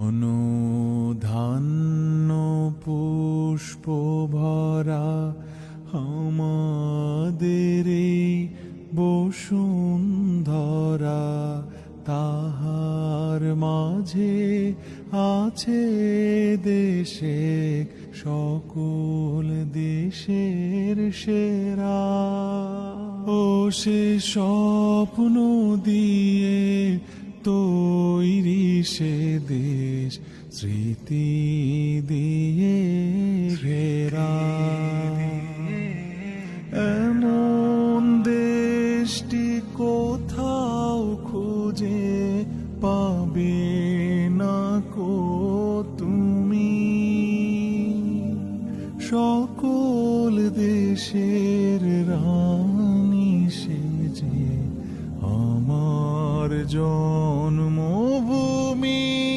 অনুধান্য পুষ্প ভরা আমাদের এই বসুন্ধরা, তাহার মাঝে আছে দেশে সকল দেশের সেরা। ও সে স্বপ্ন দিয়ে তৈরি সে দেশ, স্মৃতি দিয়ে ঘেরা। এমন দেশটি কোথাও খুঁজে পাবে না কো তুমি। সকল দেশে